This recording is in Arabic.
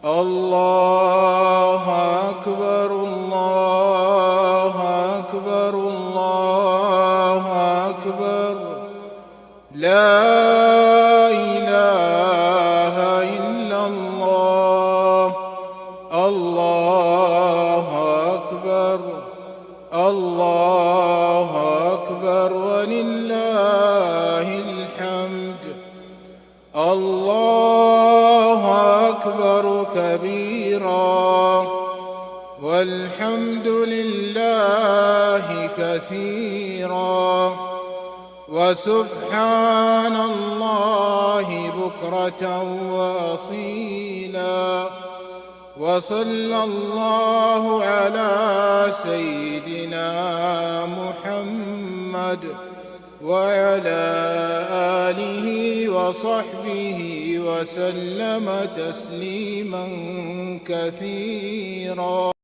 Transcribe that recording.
الله أكبر الله أكبر الله أكبر لا إله إلا الله الله أكبر الله أكبر ولله الحمد الله أكبر كبيرا والحمد لله كثيرا وسبحان الله بكرة وأصيلا وصلى الله على سيدنا محمد وعلى آله وصحبه وسلم تسليما كثيرا.